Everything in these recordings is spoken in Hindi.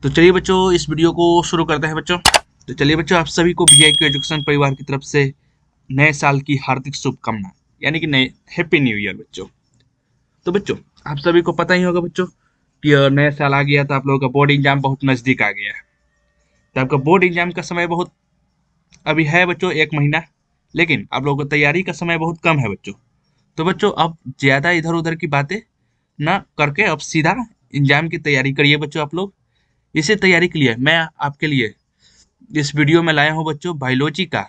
तो चलिए बच्चों, इस वीडियो को शुरू करते हैं बच्चों। तो चलिए बच्चों, आप सभी को VIQ एजुकेशन परिवार की तरफ से नए साल की हार्दिक शुभकामनाएं, यानी कि नए हैप्पी न्यू ईयर बच्चों। तो बच्चों, आप सभी को पता ही होगा बच्चों कि नया साल आ गया, तो आप लोगों का बोर्ड एग्जाम बहुत नजदीक आ गया है। तो आपका बोर्ड एग्जाम का समय बहुत अभी है बच्चों, 1 महीना, लेकिन आप लोगों को तैयारी का समय बहुत कम है बच्चों। तो बच्चों, अब ज्यादा इधर उधर की बातें ना करके अब सीधा एग्जाम की तैयारी करिए बच्चों। आप लोग इसे तैयारी के लिए मैं आपके लिए इस वीडियो में लाया हूँ बच्चों बायोलॉजी का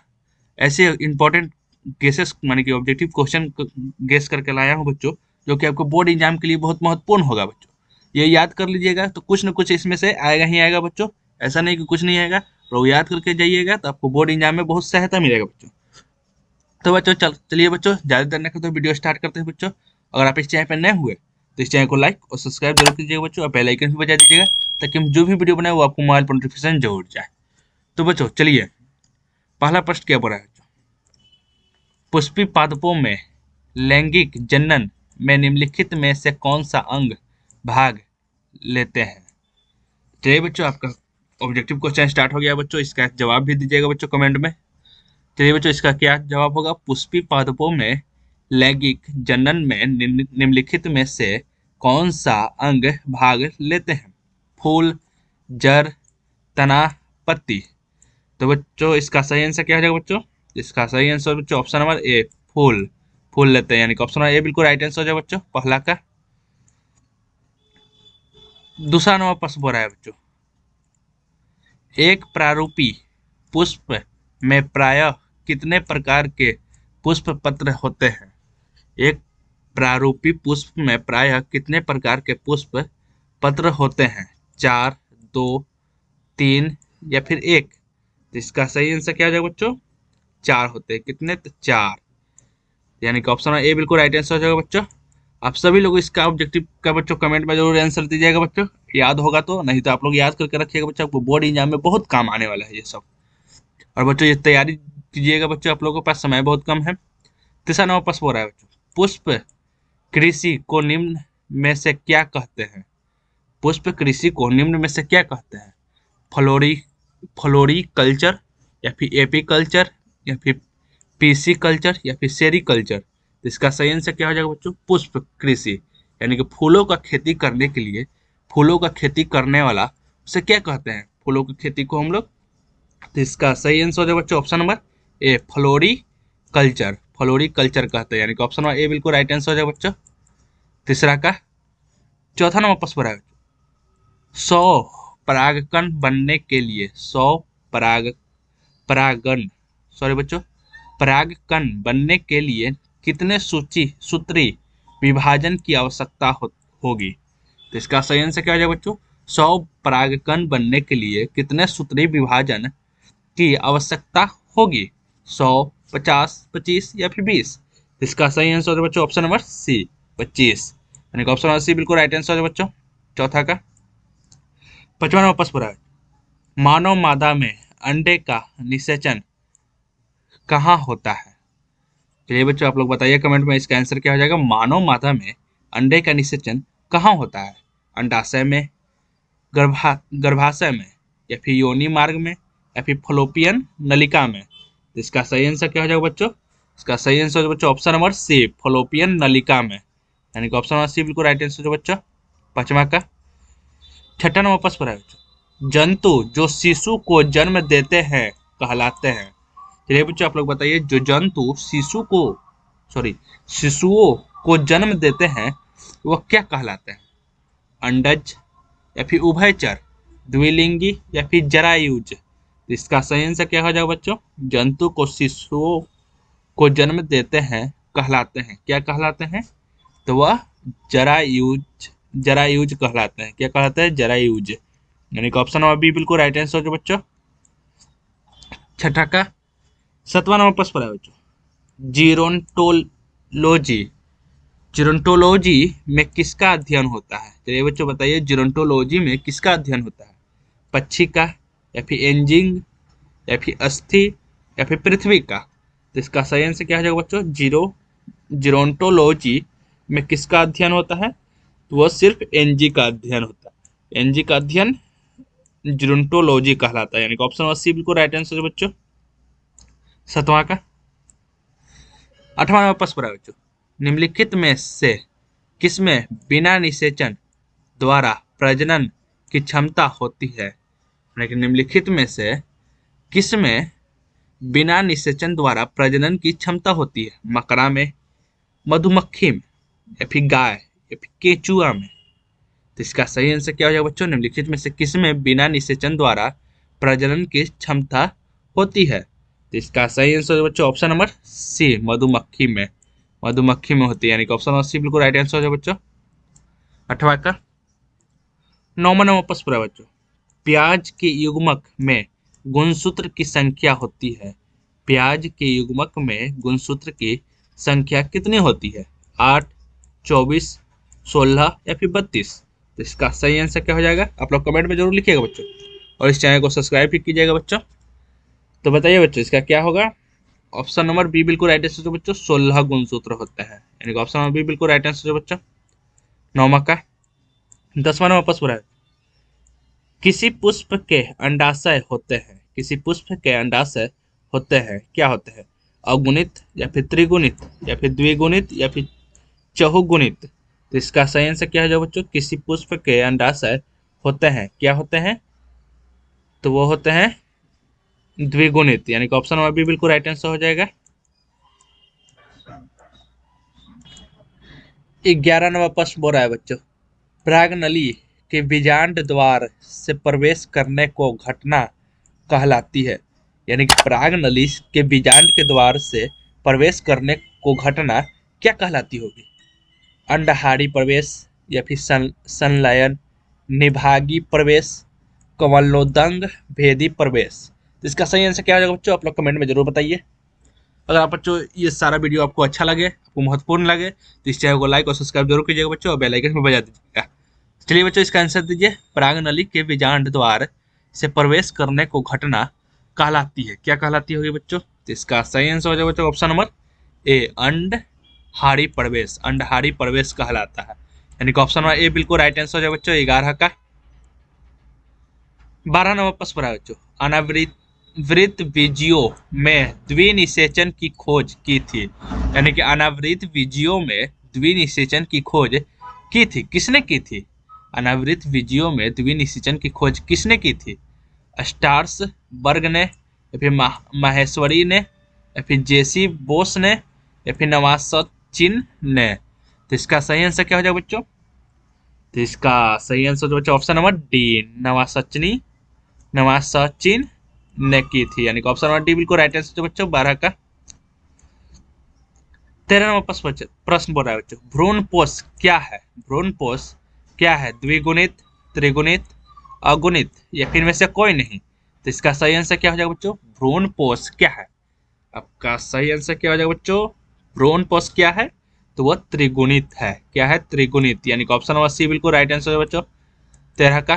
ऐसे इंपॉर्टेंट केसेस, माने कि ऑब्जेक्टिव क्वेश्चन गेस करके लाया हूँ बच्चों, जो कि आपको बोर्ड एग्जाम के लिए बहुत महत्वपूर्ण होगा बच्चों। ये याद कर लीजिएगा, तो कुछ न कुछ इसमें से आएगा ही आएगा बच्चों। ऐसा नहीं कि कुछ नहीं आएगा, और याद करके जाइएगा तो आपको बोर्ड एग्जाम में बहुत सहायता मिलेगा बच्चों। तो बच्चों चलिए बच्चों, ज़्यादा देर नहीं करते तो वीडियो स्टार्ट करते हैं बच्चों। अगर आप इस चैनल पर नए हुए तो इस चैनल को लाइक और सब्सक्राइब जरूर कीजिएगा बच्चों, और बेल आइकन भी बजा दीजिएगा, ताकि हम जो भी वीडियो बनाए वो आपको मोबाइल पर नोटिफिकेशन जरूर जाए। तो बच्चों चलिए, पहला प्रश्न क्या बोला है बच्चों? पुष्पी पादपों में लैंगिक जनन में निम्नलिखित में से कौन सा अंग भाग लेते हैं? चलिए बच्चों, आपका ऑब्जेक्टिव क्वेश्चन स्टार्ट हो गया बच्चों। इसका जवाब भी दीजिएगा बच्चों कमेंट में। चलिए बच्चों, इसका क्या जवाब होगा? पुष्पी पादपों में लैंगिक जनन में निम्नलिखित में से कौन सा अंग भाग लेते हैं? फूल, जड़, तना, पत्ती। तो बच्चों, इसका सही आंसर क्या हो जाएगा बच्चों? इसका सही आंसर बच्चों ऑप्शन नंबर ए, फूल। फूल लेते हैं, यानी कि ऑप्शन नंबर ए बिल्कुल राइट आंसर हो जाएगा बच्चों पहला का। दूसरा नंबर प्रश्न बोल रहा है बच्चों, एक प्रारूपी पुष्प में प्रायः कितने प्रकार के पुष्प पत्र होते हैं? एक प्रारूपी पुष्प में प्रायः कितने प्रकार के पुष्प पत्र होते हैं? 4, 2, 3 या फिर 1? तो इसका सही आंसर क्या हो जाएगा बच्चों? 4 होते हैं। कितने? तो 4, यानी कि ऑप्शन ए बिल्कुल राइट आंसर हो जाएगा बच्चों। आप सभी लोग इसका ऑब्जेक्टिव का बच्चों कमेंट में जरूर आंसर दीजिएगा बच्चों, याद होगा तो, नहीं तो आप लोग याद करके रखिएगा बच्चों, आपको बोर्ड एग्जाम में बहुत काम आने वाला है ये सब। और बच्चों, ये तैयारी कीजिएगा बच्चों, आप लोगों के पास समय बहुत कम है। तीसरा नंबर प्रश्न हो रहा है बच्चों, पुष्प कृषि को निम्न में से क्या कहते हैं? पुष्प कृषि को निम्न में से क्या कहते हैं? फ्लोरी फ्लोरी कल्चर, या फिर एपी कल्चर, या फिर पीसी कल्चर, या फिर सेरी कल्चर? तो इसका सही आंसर क्या हो जाएगा बच्चों? पुष्प कृषि, यानी कि फूलों का खेती करने के लिए, फूलों का खेती करने वाला उसे क्या कहते हैं? फूलों की खेती को हम लोग। तो इसका सही आंसर हो जाएगा बच्चों option number A, floriculture. Floriculture कहते हैं, यानी कि ऑप्शन नंबर ए बिल्कुल राइट आंसर हो जाएगा बच्चों तीसरा का। चौथा नंबर प्रश्न है, 100 परागकण बनने के लिए 100 पराग परागण सॉरी बच्चों परागकण बनने के लिए कितने सूत्री विभाजन की आवश्यकता होगी? तो इसका सही आंसर क्या हो जाएगा बच्चों? 100 परागकण बनने के लिए कितने सूत्री विभाजन की आवश्यकता होगी? 100, 50, 25 या फिर 20? इसका सही आंसर है बच्चों ऑप्शन नंबर सी, 25, यानी कि ऑप्शन नंबर सी बिल्कुल राइट आंसर है बच्चों चौथा का। पांचवा नंबर प्रश्न है, मानव मादा में अंडे का निषेचन कहाँ होता है? चलिए बच्चों, आप लोग बताइए कमेंट में, इसका आंसर क्या हो जाएगा? मानव मादा में अंडे का निषेचन कहाँ होता है? अंडाशय में, गर्भाशय में, या फिर योनि मार्ग में, या फिर फलोपियन नलिका में? तो इसका सही आंसर क्या हो जाएगा बच्चों? इसका सही आंसर हो बच्चों ऑप्शन नंबर सी, फलोपियन नलिका में, यानी कि ऑप्शन नंबर सी बिल्कुल राइट आंसर हो बच्चों पांचवा का। छठा नंबर प्रश्न है, जंतु जो शिशु को जन्म देते हैं कहलाते हैं? चलिए बच्चों, आप लोग बताइए, जो जंतु शिशुओं को जन्म देते हैं वह क्या कहलाते हैं? अंडज, या फिर उभयचर, द्विलिंगी, या फिर जरायुज? इसका सही आंसर क्या हो जाएगा बच्चों? जंतु को शिशुओं को जन्म देते हैं कहलाते हैं, क्या कहलाते हैं? तो वह जरायुज कहलाते हैं। क्या कहलाते हैं? जरायुज, यानी कि ऑप्शन नंबर बी बिल्कुल राइट आंसर हो बच्चों छठा का। सातवां नंबर प्रश्न है बच्चों, जीरोंटोलॉजी जीरोंटोलॉजी में किसका अध्ययन होता है? चलिए बच्चों बताइए, जीरोंटोलॉजी में किसका अध्ययन होता है? पक्षी का, या फिर एंजिंग, या फिर अस्थि, या फिर पृथ्वी का? तो इसका सही आंसर क्या हो जाएगा बच्चों? जीरोंटोलॉजी में किसका अध्ययन होता है? तो वह सिर्फ एनजी का अध्ययन होता है। एनजी का अध्ययन जिरोंटोलॉजी कहलाता है, यानी कि ऑप्शन नंबर सी बिल्कुल राइट आंसर है बच्चों। 7वां का 8वां नंबर प्रश्न है बच्चों, निम्नलिखित में से किसमें बिना निषेचन द्वारा प्रजनन की क्षमता होती है? लेकिन निम्नलिखित में से किसमें बिना निषेचन द्वारा प्रजनन की क्षमता होती है? मकड़ा में, मधुमक्खी में, या फिर गाय, या फिर केचुआ में? तो इसका सही आंसर क्या हो जाएगा बच्चों? निम्नलिखित में से किसमें बिना निषेचन द्वारा प्रजनन की क्षमता होती है? तो इसका सही आंसर है बच्चों ऑप्शन नंबर सी, मधुमक्खी में। मधुमक्खी में होती है, यानी कि ऑप्शन नंबर सी बिल्कुल राइट आंसर हो जाएगा बच्चों। 8वां का 9वां नंबर प्रश्न है बच्चों, प्याज के युग्मक में गुणसूत्र की संख्या होती है? प्याज के युग्मक में गुणसूत्र की संख्या कितनी होती है? 8, 24, 16 या फिर 32? तो इसका सही आंसर क्या हो जाएगा? आप लोग कमेंट में जरूर लिखिएगा बच्चों, और इस चैनल को सब्सक्राइब भी कीजिएगा बच्चों। तो बताइए बच्चों इसका क्या होगा? ऑप्शन नंबर बी बिल्कुल राइट आंसर है बच्चों, 16 गुणसूत्र होते हैं, यानी कि ऑप्शन नंबर बी बिल्कुल राइट आंसर है बच्चों। 9वां का 10वां नंबर प्रश्न है, किसी पुष्प के अंडाशय होते हैं? किसी पुष्प के अंडाशय होते हैं, क्या होते हैं? अगुणित, या फिर त्रिगुणित, या फिर द्विगुणित, या फिर चहुगुणित? तो इसका सही आंसर क्या है बच्चों? किसी पुष्प के अंडाशय होते हैं, क्या होते हैं? तो वो होते हैं द्विगुणित, यानी कि ऑप्शन नंबर बी बिल्कुल राइट आंसर हो जाएगा। 11 नंबर प्रश्न बोल रहा है बच्चों, प्रागनली के बीजांड द्वार से प्रवेश करने को घटना कहलाती है? यानी कि प्रागनली के बीजांड के द्वार से प्रवेश करने को घटना क्या कहलाती होगी? अंडहारी प्रवेश, या फिर संलयन, निभागी प्रवेश, कमलोदंग भेदी प्रवेश? तो इसका सही आंसर क्या हो जाएगा बच्चों? आप लोग कमेंट में जरूर बताइए। अगर आप बच्चों ये सारा वीडियो आपको अच्छा लगे, आपको महत्वपूर्ण लगे, तो इस चैनल को लाइक और सब्सक्राइब जरूर कीजिएगा बच्चों, और बेल आइकन में बजा दीजिएगा। चलिए बच्चों इसका आंसर दीजिए, प्रागनली के बीजांड द्वार से प्रवेश करने को घटना कहलाती है, क्या कहलाती होगी बच्चों? तो इसका सही आंसर हो जाएगा बच्चों ऑप्शन नंबर ए, अंडहारी प्रवेश। अंडहारी प्रवेश कहलाता है, यानी कि ऑप्शन नंबर ए बिल्कुल राइट आंसर हो जाएगा बच्चों। 11 का 12 नंबर प्रश्न है बच्चों, अनावृत बीजियों में द्विनिषेचन की खोज की थी? यानी कि अनावृत बीजियों में द्विनिषेचन की खोज की थी, किसने की थी? अनावृत बीजियों में द्विनिषेचन की खोज किसने की थी? स्टार्स बर्ग ने, या फिर माहेश्वरी ने, या फिर जेसी बोस ने, या फिर नवासचिन ने? तो इसका सही आंसर क्या हो जाएगा बच्चों? तो इसका सही आंसर जो बच्चों ऑप्शन नंबर डी, नवासचिन ने की थी, यानी कि ऑप्शन नंबर डी बिल्कुल राइट आंसर बच्चों। 12 का 13 नंबर प्रश्न बोल रहा है बच्चों, भ्रूणपोष क्या है? भ्रूणपोष क्या है? द्विगुणित, त्रिगुणित, अगुणित, या फिर में से कोई नहीं? तो इसका सही आंसर क्या हो जाएगा बच्चों? भ्रूणपोष क्या है? आपका सही आंसर क्या हो जाएगा बच्चों? भ्रूणपोष क्या है? तो वह त्रिगुणित है। क्या है? त्रिगुणित, यानी कि ऑप्शन नंबर सी बिल्कुल राइट आंसर है बच्चों। 13 का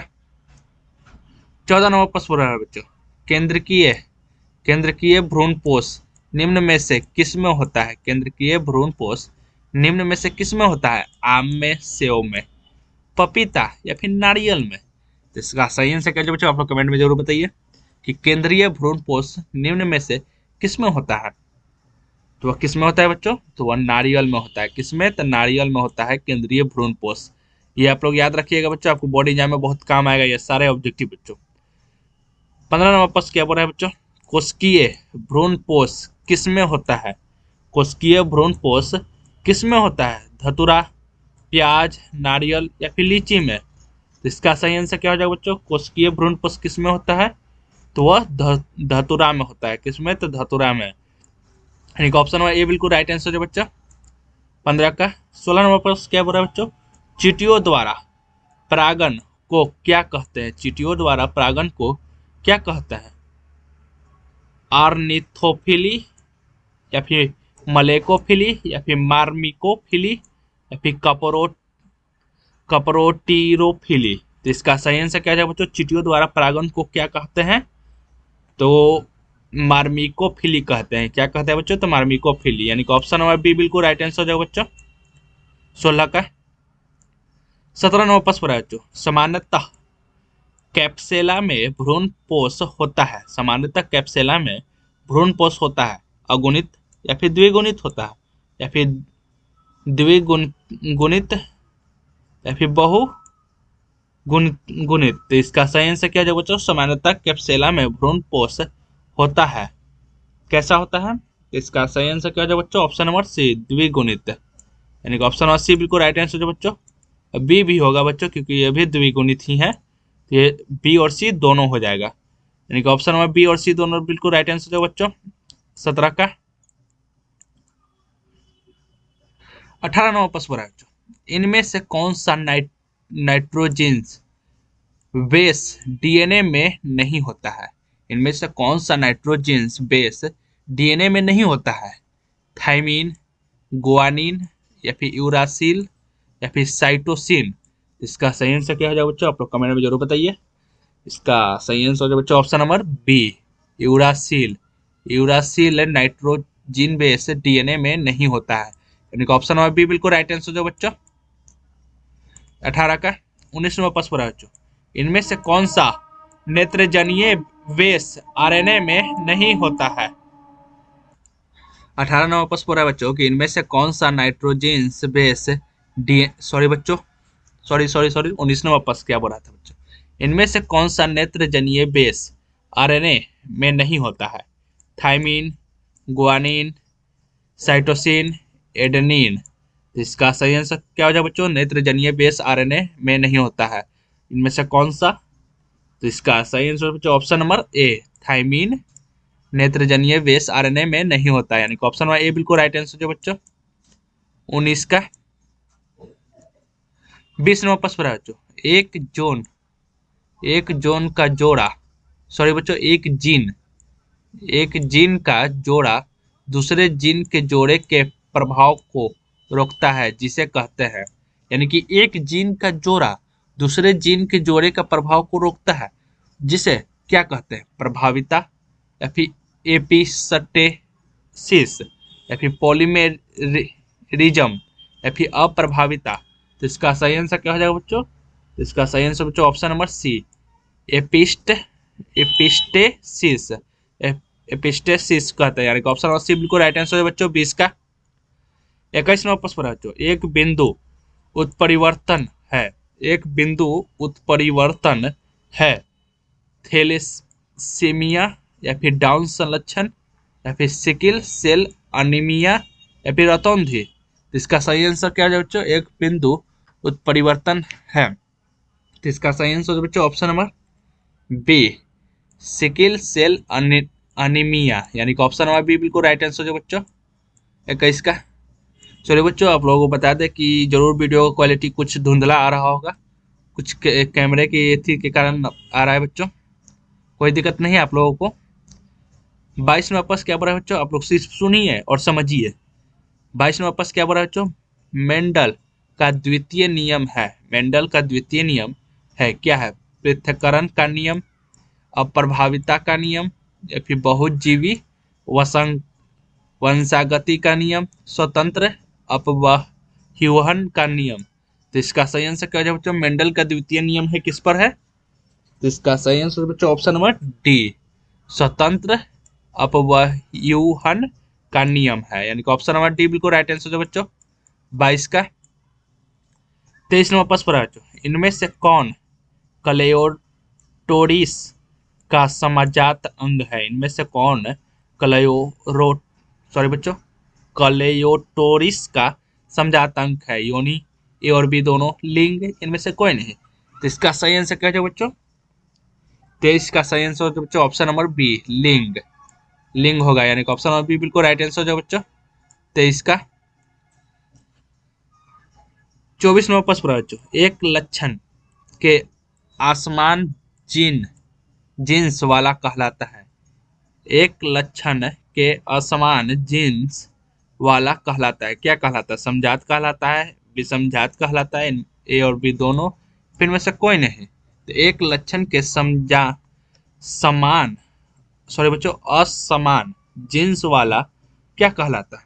14 नंबर प्रश्न है बच्चों, केंद्रकीय भ्रूणपोष निम्न में से किस में होता है? केंद्रकीय भ्रूणपोष निम्न में से किस में होता है? आम में, सेव में, पपीता, या फिर नारियल में? तो इसका सही आंसर क्या बच्चों? आप लोग कमेंट में जरूर बताइए कि केंद्रीय भ्रूणपोष निम्न में से किस में होता है? तो वह किस में होता है बच्चों? तो वह नारियल में होता है। किस में? तो नारियल में होता है केंद्रीय भ्रूणपोष। ये आप लोग याद रखिएगा बच्चों, आपको बोर्ड एग्जाम में बहुत काम आएगा ये सारे ऑब्जेक्टिव बच्चों। 15 नंबर प्रश्न क्या बोल रहा है बच्चों, कोशिकीय भ्रूणपोष किस में होता है? कोशिकीय भ्रूणपोष किस में होता है? धतूरा, प्याज, नारियल, या फिर लीची में? तो इसका सही आंसर क्या हो जाएगा बच्चों? कोशिकीय भ्रूणपोष किस में होता है? तो वह धतूरा में होता है। किस में? तो धतूरा में, यानी कि ऑप्शन नंबर ए बिल्कुल राइट आंसर है बच्चा। 15 का 16 नंबर प्रश्न क्या बोल रहा है बच्चों, चींटियों द्वारा परागन को क्या कहते हैं? चींटियों द्वारा परागन को क्या कहते हैं? ऑर्निथोफिली, या फिर मलेकोफिली, या फिर मार्मिकोफिली, या फिर कपरोटीरोफिली? तो इसका सही आंसर क्या है बच्चों? चींटियों द्वारा परागन को क्या कहते हैं? तो मार्मिकोफिली कहते हैं। क्या कहते हैं बच्चों? तो मार्मिकोफिली, यानी कि ऑप्शन नंबर बी बिल्कुल राइट आंसर हो जाएगा बच्चों। 16 का 17 नंबर प्रश्न है बच्चों, सामान्यतः कैप्सेला में भ्रूणपोष होता है। सामान्यतः कैप्सेला में भ्रूणपोष होता है। अगुणित या फिर द्विगुणित होता है, या फिर द्विगुणित, या फिर गुणित। तो इसका सही आंसर क्या है बच्चों? सामान्यतः कैप्सेला में भ्रूणपोष होता है। कैसा होता है? इसका सही आंसर क्या है बच्चों? ऑप्शन नंबर सी, द्विगुणित। यानी कि ऑप्शन नंबर सी बिल्कुल राइट आंसर है बच्चों। बी भी होगा बच्चों, क्योंकि ये भी द्विगुणित ही है। तो ये बी और सी दोनों हो जाएगा। यानी कि ऑप्शन नंबर बी और सी दोनों बिल्कुल राइट आंसर है बच्चों। 17 का 18 नंबर प्रश्न है बच्चों। इनमें से कौन सा नाइट्रोजन्स बेस डीएनए में नहीं होता है? इनमें से कौन सा नाइट्रोजन्स बेस डीएनए में नहीं होता है? थाइमीन, गुआनिन, या फिर यूरासिल, या फिर साइटोसिन। इसका सही आंसर क्या हो जाएगा बच्चों? आप लोग कमेंट में जरूर बताइए। इसका सही आंसर हो जाएगा बच्चों option number B, uracil. Uracil nitrogen base DNA में नहीं होता है। यानी कि ऑप्शन नंबर बी बिल्कुल राइट आंसर हो जाएगा बच्चों। 18 का 19 नंबर प्रश्न है बच्चों। इनमें से कौन सा नेत्रजनीय बेस आरएनए में नहीं होता है? 18 नंबर प्रश्न है बच्चों कि इनमें से कौन सा नाइट्रोजन बेस डी सॉरी बच्चों, सॉरी 19 नंबर प्रश्न क्या बोल रहा था बच्चों? इनमें से कौन सा नेत्रजनीय बेस आरएनए में नहीं होता है? Thymine, guanine, cytosine, adenine. इसका सही आंसर क्या हो जाए बच्चों? नेत्रजनीय बेस आरएनए में नहीं होता है। इनमें से कौन सा? तो इसका सही आंसर बच्चों ऑप्शन नंबर ए, थाइमीन नेत्रजनीय बेस आरएनए में नहीं होता है। यानी कि ऑप्शन नंबर ए बिल्कुल राइट आंसर जो बच्चों। 19 का 20 नंबर प्रश्न है बच्चों। एक जोन का जोड़ा, सॉरी बच्चों, एक जीन का जोड़ा दूसरे जीन के जोड़े के प्रभाव को रोकता है, जिसे कहते हैं। यानी कि एक जीन का जोड़ा दूसरे जीन के जोड़े का प्रभाव को रोकता है, जिसे क्या कहते हैं? प्रभाविता, या फिर एपिस्टेसिस, या फिर पॉलीमेरिज्म, या फिर अप्रभाविता। तो इसका सही आंसर क्या हो जाएगा बच्चों? इसका सही आंसर बच्चों option number C, epistasis. Epistasis कहते हैं। यानी कि ऑप्शन नंबर सी बिल्कुल राइट आंसर है बच्चों। 20 का 21 नंबर प्रश्न बच्चों। एक बिंदु उत्परिवर्तन है, एक बिंदु उत्परिवर्तन है थैलेसीमिया, या फिर डाउन संलक्षण, या फिर सिकिल सेल अनीमिया, या फिर रतौंधी। इसका सही आंसर क्या है बच्चों? एक बिंदु उत्परिवर्तन है। तो इसका सही आंसर बच्चों option number B, sickle cell anaemia. यानी कि ऑप्शन नंबर बी बिल्कुल राइट आंसर है बच्चों। 21 का चलिए बच्चों, आप लोगों को बता दें कि जरूर वीडियो का क्वालिटी कुछ धुंधला आ रहा होगा, कुछ कैमरे की थी के कारण आ रहा है बच्चों। कोई दिक्कत नहीं है आप लोगों को। 22 नंबर प्रश्न क्या बोल रहा है बच्चों? आप लोग सिर्फ सुनिए और समझिए। 22 नंबर प्रश्न क्या बोल रहा है बच्चों? मेंडल का द्वितीय नियम है, मेंडल का द्वितीय नियम है, क्या है? पृथक्करण का नियम, अप्रभाविता का नियम, या फिर बहुजीवी वंशागति का नियम, स्वतंत्र अपवाह्यवहन का नियम। तो इसका सही आंसर क्या है बच्चों? मेंडल का द्वितीय नियम है किस पर है? तो इसका सही आंसर बच्चों ऑप्शन नंबर डी, स्वतंत्र अपवाह्यवहन का नियम है। यानी कि ऑप्शन नंबर डी बिल्कुल राइट आंसर है बच्चों। 22 का 23 नंबर प्रश्न पर बच्चों। इनमें से कौन क्लेयोटोरिस का समजात अंग है? इनमें से कौन क्लेयोरो सॉरी बच्चों क्लेयोटोरिस का समजात अंग है? योनि, ए और बी दोनों, लिंग, इनमें से कोई नहीं। तो इसका सही आंसर क्या है बच्चों? 23 का सही आंसर हो बच्चों ऑप्शन नंबर बी, लिंग। लिंग होगा। यानी कि ऑप्शन नंबर बी बिल्कुल राइट आंसर हो बच्चों। 23 का 24 नंबर प्रश्न बच्चों। एक लक्षण के आसमान जीन्स वाला कहलाता है। एक लक्षण के असमान जीन्स वाला कहलाता है, क्या कहलाता है? समजात कहलाता है, विषमजात कहलाता है, ए और बी दोनों, फिर में से कोई नहीं। तो एक लक्षण के समान सॉरी बच्चों असमान जीन्स वाला क्या कहलाता है?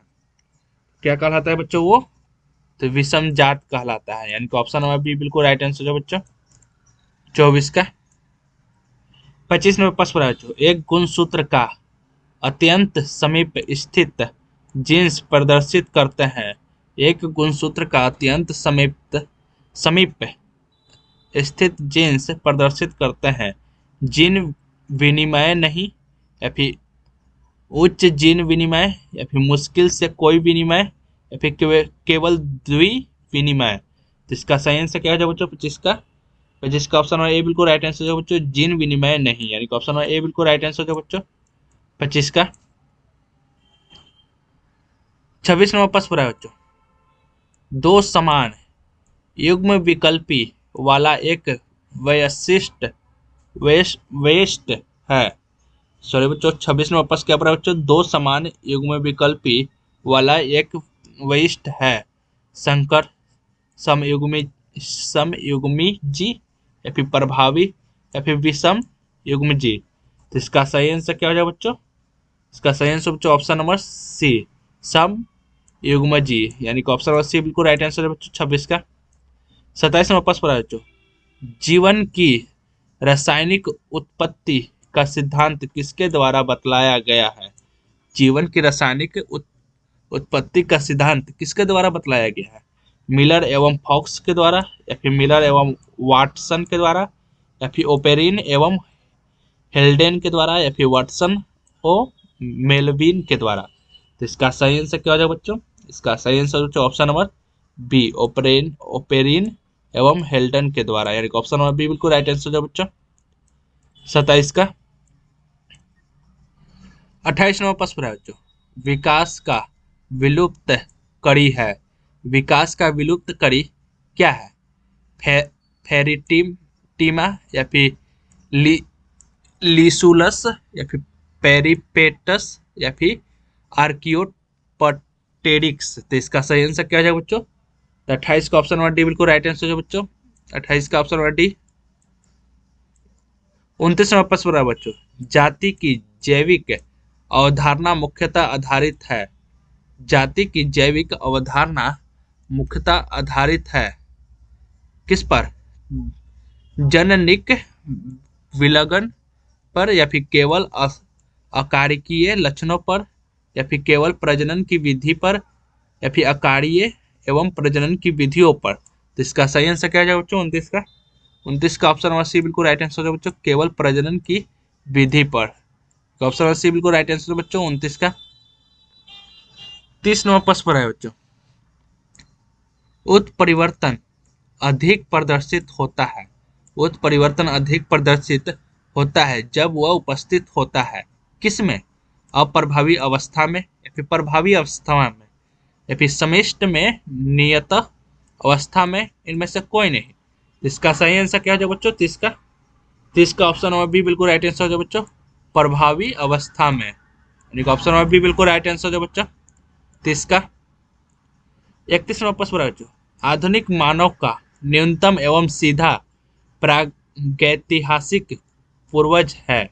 क्या कहलाता है बच्चों वो? तो विषमजात कहलाता है। यानी कि ऑप्शन नंबर बी बिल्कुल राइट आंसर है बच्चों। 24 का 25 नंबर प्रश्न पर बच्चों, एक गुणसूत्र का अत्यंत समीप स्थित जीन्स प्रदर्शित करते हैं। एक गुणसूत्र का अत्यंत समीप स्थित जीन्स प्रदर्शित करते हैं। जीन विनिमय नहीं, या फिर उच्च जीन विनिमय, या फिर मुश्किल से कोई विनिमय, या फिर केवल द्वि विनिमय। तो इसका सही आंसर क्या हो जाएगा बच्चों? 25 का ऑप्शन ए बिल्कुल राइट आंसर हो जाएगा बच्चों, जीन विनिमय नहीं, यानी कि ऑप्शन ए बिल्कुल राइट आंसर हो जाएगा बच्चों 25 का। 26 नंबर प्रश्न पर है बच्चों, दो समान युग्म विकल्पी वाला एक वैशिष्ट वेस्ट है। सॉरी बच्चों, 26 नंबर प्रश्न क्या पड़ा बच्चों? दो समान युग्म विकल्पी वाला एक वैशिष्ट है। संकर समयुग्मी जी, या फिर प्रभावी, या फिर विषम युग्म जी। तो इसका सही आंसर क्या हो जाएगा बच्चों? इसका सही आंसर बच्चों ऑप्शन नंबर सी, सम युग्म जी, यानी कि ऑप्शन नंबर सी बिल्कुल राइट आंसर है बच्चों 26 का। 27 नंबर प्रश्न पर बच्चों, जीवन की रासायनिक उत्पत्ति का सिद्धांत किसके द्वारा बतलाया गया है? जीवन की रासायनिक उत्पत्ति का सिद्धांत किसके द्वारा बतलाया गया है? मिलर एवं फॉक्स के द्वारा, या फिर मिलर एवं वाटसन के द्वारा, या फिर ओपेरिन एवं हेल्डेन के द्वारा, या फिर वाटसन और मेलविन के द्वारा। तो इसका सही आंसर क्या हो जाएगा बच्चों? इसका सही आंसर बच्चों ऑप्शन नंबर बी, ओपेरिन एवं हेल्डन के द्वारा, यानी ऑप्शन नंबर बी बिल्कुल राइट आंसर हो जाएगा बच्चों 27 का। 28 नंबर प्रश्न है बच्चों, विकास का विलुप्त कड़ी है। विकास का विलुप्त कड़ी क्या है? फेरिटीमा, या फिर लिसुलस, या फिर पेरिपेटस, या फिर आर्कियोपटेरिक्स। तो इसका सही आंसर क्या हो जाएगा बच्चों? 28 का ऑप्शन नंबर डी बिल्कुल राइट आंसर है बच्चों 28 का ऑप्शन नंबर डी। 29 नंबर प्रश्न है बच्चों, जाति की जैविक अवधारणा मुख्यतः आधारित है। जाति की जैविक अवधारणा मुख्यतः आधारित है किस पर? जननिक विलगन पर, या फिर केवल अकारिकीय लक्षणों पर, या फिर केवल प्रजनन की विधि पर, या फिर अकारीय एवं प्रजनन की विधियों पर। तो इसका सही आंसर क्या है बच्चों? 29 का ऑप्शन नंबर सी बिल्कुल राइट आंसर है बच्चों, केवल प्रजनन की विधि पर। ऑप्शन नंबर सी बिल्कुल राइट आंसर है बच्चों 29 का। 30 नंबर प्रश्न पर है बच्चों, उत्परिवर्तन अधिक प्रदर्शित होता है। उत्परिवर्तन अधिक प्रदर्शित होता है जब वह उपस्थित होता है किसमें? अप्रभावी अवस्था में, या फिर प्रभावी अवस्था में, या फिर समिष्ट में, नियत अवस्था में, इनमें से कोई नहीं। इसका सही आंसर क्या हो जाएगा बच्चों? 30 का ऑप्शन नंबर बी बिल्कुल राइट आंसर हो जाएगा बच्चों, प्रभावी अवस्था में, यानी कि ऑप्शन नंबर बी बिल्कुल राइट आंसर हो जाएगा बच्चों 30 का। 31 नंबर प्रश्न बच्चों, आधुनिक मानव का न्यूनतम एवं सीधा प्रागैतिहासिक पूर्वज है।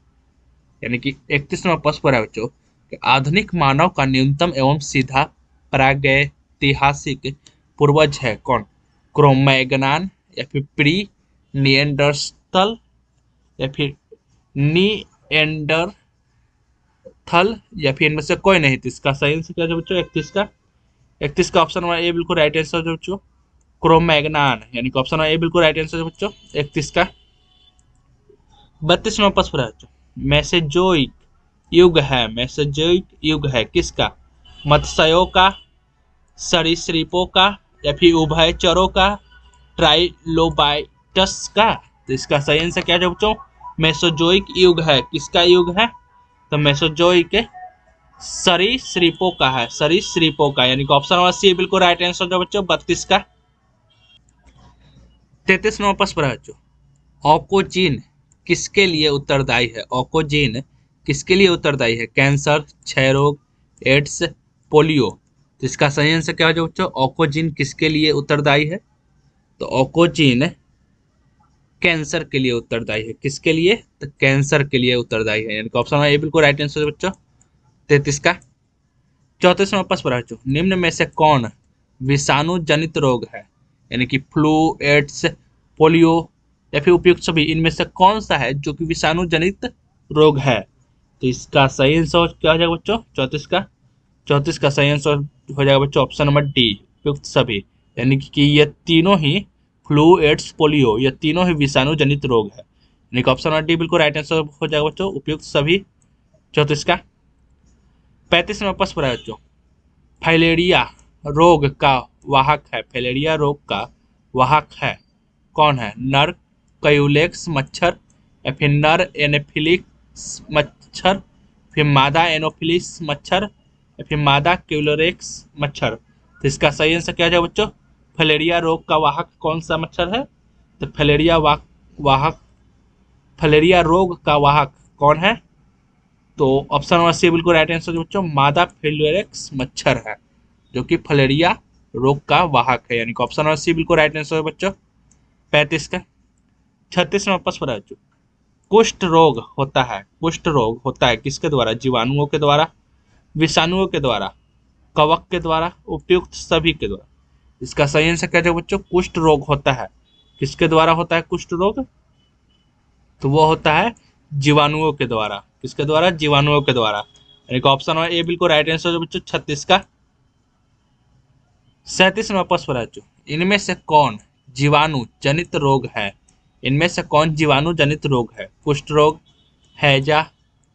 यानी कि 31 नंबर प्रश्न पर है बच्चों कि आधुनिक मानव का न्यूनतम एवं सीधा प्रागैतिहासिक पूर्वज है कौन? क्रोमैग्नान, या फिर प्री निएंडरथल, या फिर निएंडरथल, या फिर इनमें से कोई नहीं। तो इसका सही आंसर क्या है बच्चों? 31 का ऑप्शन नंबर ए बिल्कुल राइट आंसर है बच्चों, क्रोमैग्नान, यानी कि ऑप्शन नंबर ए बिल्कुल राइट आंसर है बच्चों 31 का। 32 नंबर प्रश्न है बच्चों, मेसेजोइक युग है किसका? मत्स्यों का, सरीसृपों का, या फिर उभयचरों का, ट्राइलोबाइटस का। तो इसका सही आंसर क्या है बच्चों? मेसोजोइक युग है किसका युग है? तो मेसोजोइक सरीसृपों का है, सरीसृपों का, यानी कि ऑप्शन नंबर सी बिल्कुल राइट आंसर है बच्चों 32 का। 33 नंबर प्रश्न है बच्चों, ऑकोजीन किसके लिए उत्तरदायी है? ऑकोजीन किसके लिए उत्तरदायी है? कैंसर, क्षय रोग, एड्स, पोलियो। तो इसका सही आंसर क्या हो बच्चों? ऑकोजीन किसके लिए उत्तरदायी है? तो ऑकोजीन कैंसर के लिए उत्तरदायी है। किसके लिए? तो कैंसर के लिए उत्तरदायी है, यानी कि ऑप्शन ए बिल्कुल राइट आंसर है बच्चों 33 का। 34 नंबर प्रश्न है बच्चों, निम्न में से कौन विषाणु जनित रोग है? यानी कि फ्लू, एड्स, पोलियो, या फिर उपयुक्त सभी इनमें से कौन सा है जो कि विषाणु जनित रोग है? तो इसका सही आंसर क्या हो जाएगा बच्चों? 34 का सही आंसर हो जाएगा बच्चों ऑप्शन नंबर डी, उपयुक्त सभी। यानी कि ये तीनों ही फ्लू, एड्स, पोलियो, ये तीनों ही विषाणु जनित रोग है। यानी कि ऑप्शन नंबर डी बिल्कुल राइट आंसर हो जाएगा बच्चों, उपयुक्त सभी 34 का। 35 नंबर प्रश्न है बच्चों, फाइलेरिया रोग का वाहक है, फाइलेरिया रोग का वाहक है कौन है? नर क्यूलेक्स मच्छर, या फिर नर एनोफिलिस मच्छर, फिर मादा एनोफिलिस मच्छर, या फिर मादा क्यूलेक्स मच्छर। तो इसका सही आंसर क्या है बच्चों? फाइलेरिया रोग का वाहक कौन सा मच्छर है? तो वाहक फाइलेरिया रोग का वाहक कौन है? तो ऑप्शन नंबर सी बिल्कुल राइट आंसर बच्चों, मादा फिलोरेक्स मच्छर है जो कि फाइलेरिया रोग का वाहक है। यानी कि ऑप्शन नंबर सी बिल्कुल राइट आंसर है बच्चों 35 का। 36 नंबर प्रश्न है बच्चों, कुष्ठ रोग होता है किसके द्वारा? जीवाणुओं के द्वारा, विषाणुओं के द्वारा, कवक के द्वारा, उपयुक्त सभी के द्वारा। इसका सही आंसर क्या है बच्चों? कुष्ठ रोग होता है किसके द्वारा होता है कुष्ठ रोग? तो वो होता है जीवाणुओं के द्वारा। किसके द्वारा? जीवाणुओं के द्वारा। यानी कि ऑप्शन नंबर ए बिल्कुल राइट आंसर है बच्चों 36 का। 37 नंबर प्रश्न है, इनमें से कौन जीवाणु जनित रोग है? इनमें से कौन जीवाणु जनित रोग है? कुष्ठ रोग, हैजा,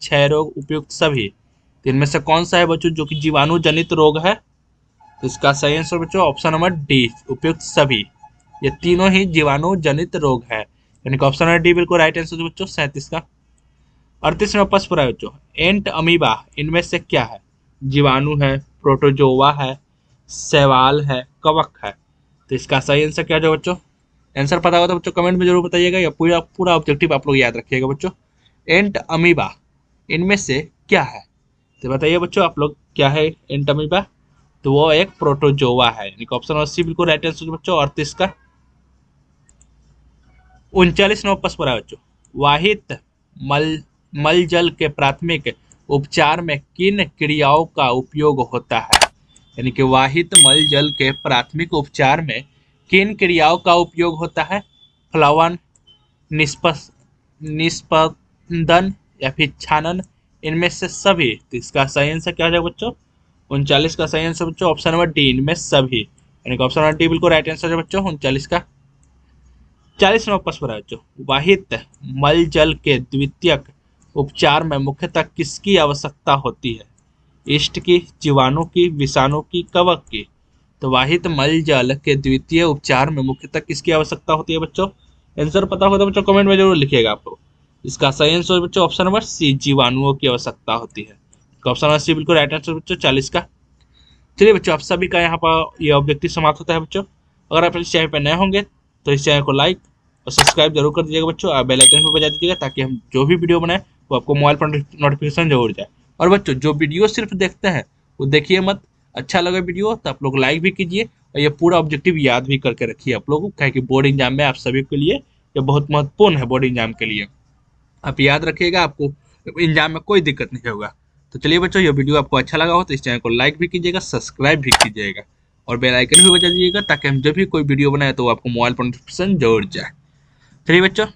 क्षय रोग, उपयुक्त सभी। तो इनमें से कौन सा है बच्चों जो कि जीवाणु जनित रोग है? तो इसका सही आंसर बच्चों ऑप्शन नंबर डी, उपयुक्त सभी। ये तीनों ही जीवाणु जनित रोग है। यानी कि ऑप्शन नंबर डी बिल्कुल राइट आंसर बच्चों 37 का। 38 नंबर प्रश्न है बच्चों, एंट अमीबा इनमें से क्या है? जीवाणु है, प्रोटोजोआ है, शैवाल है, कवक है। तो इसका सही आंसर क्या है बच्चों? आंसर पता होगा तो बच्चों कमेंट में जरूर बताइएगा, या पूरा पूरा ऑब्जेक्टिव आप लोग याद रखिएगा बच्चों। एंट अमीबा इनमें से क्या है? तो बताइए बच्चों आप लोग क्या है एंट अमीबा? तो वो एक प्रोटोजोआ है। यानी कि ऑप्शन नंबर सी बिल्कुल राइट आंसर बच्चों 38 का। 39 नंबर प्रश्न है बच्चों, वाहित मल मल जल के प्राथमिक उपचार में किन क्रियाओं का उपयोग होता है? यानी कि वाहित मल जल के प्राथमिक उपचार में किन क्रियाओं का उपयोग होता है? प्लवन, निष्पंदन, या फिर छानन, इनमें से सभी। तो इसका सही आंसर क्या है बच्चों? 39 का सही आंसर बच्चों ऑप्शन नंबर डी, इनमें सभी। यानी कि ऑप्शन नंबर डी बिल्कुल राइट आंसर है बच्चों 39 का। 40 नंबर प्रश्न है बच्चों, वाहित मल जल के द्वितीयक उपचार में मुख्यतः किसकी आवश्यकता होती है? ईस्ट की, जीवाणु की, विषाणु की, कवक की। तो वाहित मल जल के द्वितीय उपचार में मुख्यतः किसकी आवश्यकता होती है बच्चों? आंसर पता हो तो बच्चों कमेंट में जरूर लिखिएगा आप लोग। इसका सही आंसर बच्चों ऑप्शन नंबर सी, जीवाणुओं की आवश्यकता होती है। ऑप्शन नंबर सी बिल्कुल राइट आंसर बच्चों 40 का। चलिए बच्चों आप सभी का यहाँ पर ये ऑब्जेक्टिव समाप्त होता है बच्चों। अगर आप इस चैनल पर नए होंगे तो इस चैनल को लाइक और सब्सक्राइब जरूर कर दीजिएगा बच्चों, और बेल आइकन पर बजा दीजिएगा ताकि हम जो भी वीडियो बनाए वो आपको मोबाइल पर नोटिफिकेशन जरूर जाए। और बच्चों जो वीडियो सिर्फ देखते हैं वो देखिए मत, अच्छा लगे वीडियो तो आप लोग लाइक भी कीजिए, और ये पूरा ऑब्जेक्टिव याद भी करके रखिए आप लोग, क्या कि बोर्ड एग्जाम में आप सभी के लिए ये बहुत महत्वपूर्ण है। बोर्ड एग्जाम के लिए आप याद रखिएगा, आपको एग्जाम में कोई दिक्कत नहीं होगा। तो चलिए बच्चों ये वीडियो आपको अच्छा लगा हो तो इस चैनल को लाइक भी कीजिएगा, सब्सक्राइब भी कीजिएगा, और बेल आइकन भी बजा दीजिएगा ताकि हम जब भी कोई वीडियो बनाए तो आपको मोबाइल पर नोटिफिकेशन जरूर जाए। चलिए बच्चों